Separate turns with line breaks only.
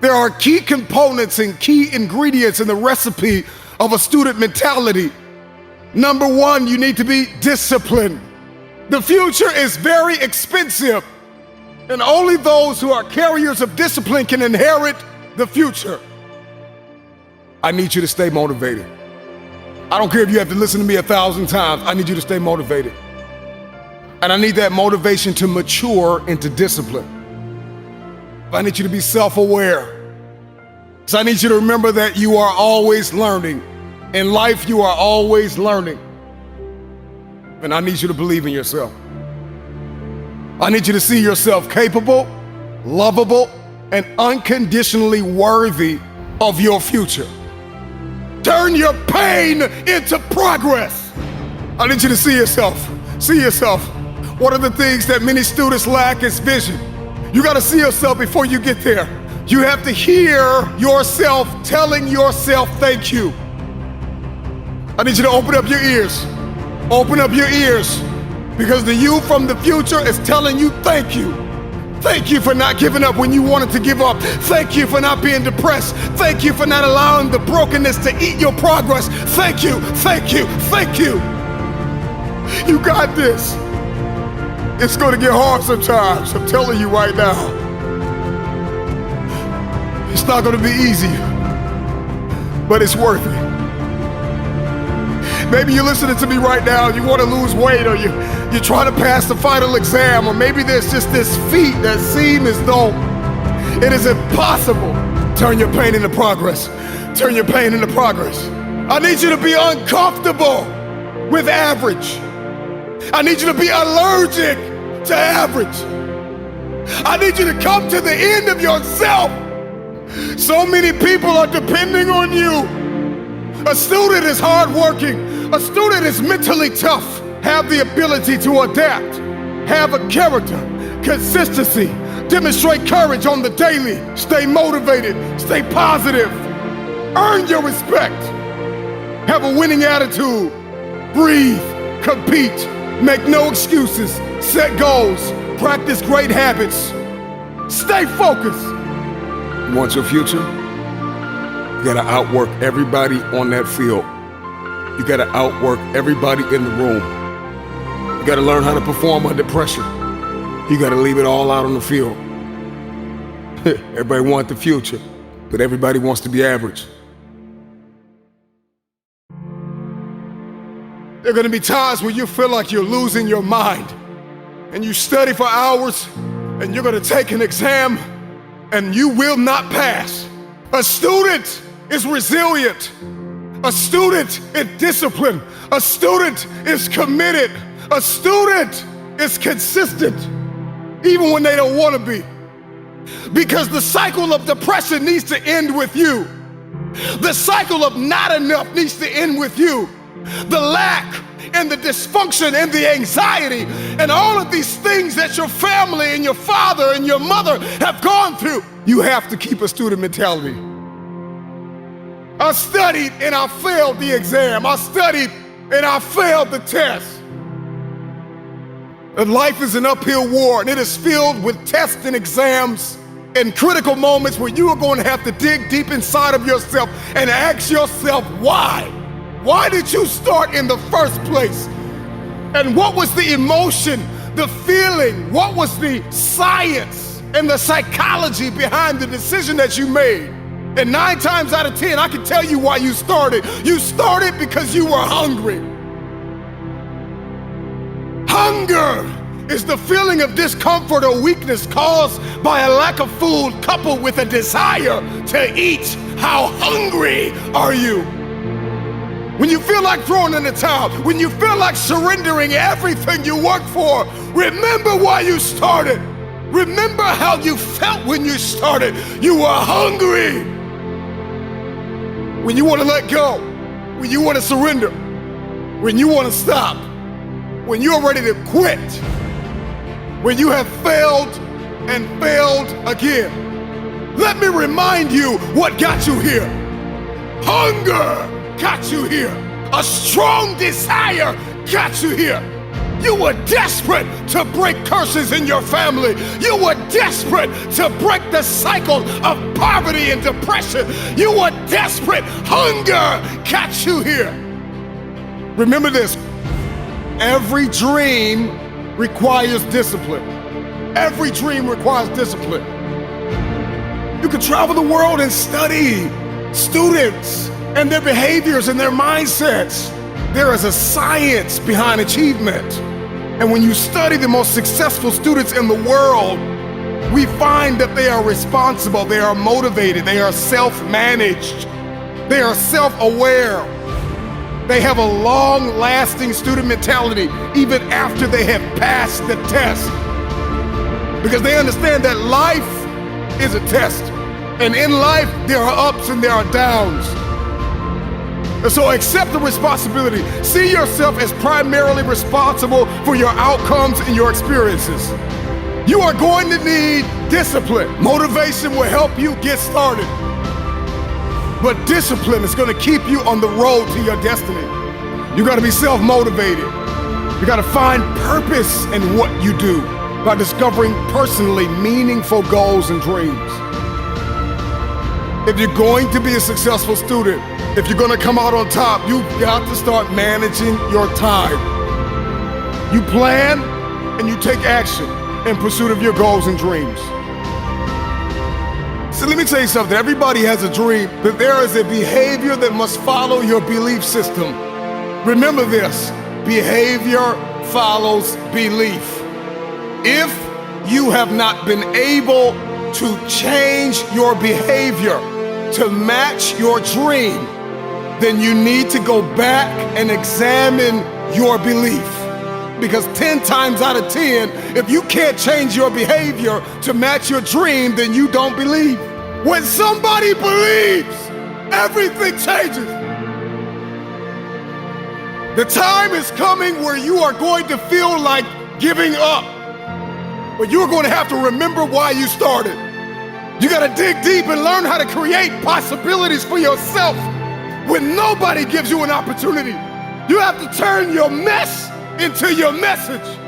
There are key components and key ingredients in the recipe of a student mentality. Number one, you need to be disciplined. The future is very expensive, and only those who are carriers of discipline can inherit the future. I need you to stay motivated. I don't care if you have to listen to me 1,000 times. I need you to stay motivated. And I need that motivation to mature into discipline. I need you to be self-aware. So I need you to remember that you are always learning. In life, you are always learning. And I need you to believe in yourself. I need you to see yourself capable, lovable, and unconditionally worthy of your future. Turn your pain into progress. I need you to see yourself. See yourself. One of the things that many students lack is vision. You got to see yourself before you get there. You have to hear yourself telling yourself thank you. I need you to open up your ears. Open up your ears, because the you from the future is telling you thank you. Thank you for not giving up when you wanted to give up. Thank you for not being depressed. Thank you for not allowing the brokenness to eat your progress. Thank you, thank you, thank you. You got this. It's going to get hard sometimes, I'm telling you right now. It's not going to be easy, but it's worth it. Maybe you're listening to me right now, you want to lose weight, or you're trying to pass the final exam, or maybe there's just this feat that seems as though it is impossible. Turn your pain into progress. Turn your pain into progress. I need you to be uncomfortable with average. I need you to be allergic to average. I need you to come to the end of yourself. So many people are depending on you. A student is hardworking. A student is mentally tough. Have the ability to adapt. Have a character, consistency. Demonstrate courage on the daily. Stay motivated. Stay positive. Earn your respect. Have a winning attitude. Breathe. Compete. Make no excuses. Set goals. Practice great habits. Stay focused. You want your future? You gotta outwork everybody on that field. You gotta outwork everybody in the room. You gotta learn how to perform under pressure. You gotta leave it all out on the field. Everybody wants the future, but everybody wants to be average. There are gonna be times when you feel like you're losing your mind, and you study for hours, and you're gonna take an exam, and you will not pass. A student is resilient. A student is disciplined. A student is committed. A student is consistent, even when they don't want to be. Because the cycle of depression needs to end with you. The cycle of not enough needs to end with you. The lack and the dysfunction and the anxiety and all of these things that your family and your father and your mother have gone through. You have to keep a student mentality. I studied and I failed the exam. I studied and I failed the test. And life is an uphill war, and it is filled with tests and exams and critical moments where you are going to have to dig deep inside of yourself and ask yourself why. Why did you start in the first place? And what was the emotion, the feeling? What was the science and the psychology behind the decision that you made? And 9 times out of 10, I can tell you why you started. You started because you were hungry. Hunger is the feeling of discomfort or weakness caused by a lack of food coupled with a desire to eat. How hungry are you? When you feel like throwing in the towel, when you feel like surrendering everything you worked for, remember why you started. Remember how you felt when you started. You were hungry. When you want to let go, when you want to surrender, when you want to stop, when you're ready to quit, when you have failed and failed again. Let me remind you what got you here. Hunger got you here. A strong desire got you here. You were desperate to break curses in your family. You were desperate to break the cycle of poverty and depression. You were desperate. Hunger got you here. Remember this. Every dream requires discipline. Every dream requires discipline. You can travel the world and study students and their behaviors and their mindsets. There is a science behind achievement. And when you study the most successful students in the world, we find that they are responsible, they are motivated, they are self-managed, they are self-aware. They have a long-lasting student mentality even after they have passed the test. Because they understand that life is a test. And in life, there are ups and there are downs. And so accept the responsibility. See yourself as primarily responsible for your outcomes and your experiences. You are going to need discipline. Motivation will help you get started. But discipline is going to keep you on the road to your destiny. You got to be self-motivated. You got to find purpose in what you do by discovering personally meaningful goals and dreams. If you're going to be a successful student, if you're going to come out on top, you've got to start managing your time. You plan and you take action in pursuit of your goals and dreams. So let me tell you something. Everybody has a dream, but there is a behavior that must follow your belief system. Remember this, behavior follows belief. If you have not been able to change your behavior to match your dream, then you need to go back and examine your belief. Because 10 times out of 10, if you can't change your behavior to match your dream, then you don't believe. When somebody believes, everything changes. The time is coming where you are going to feel like giving up. But you're going to have to remember why you started. You got to dig deep and learn how to create possibilities for yourself when nobody gives you an opportunity. You have to turn your mess into your message.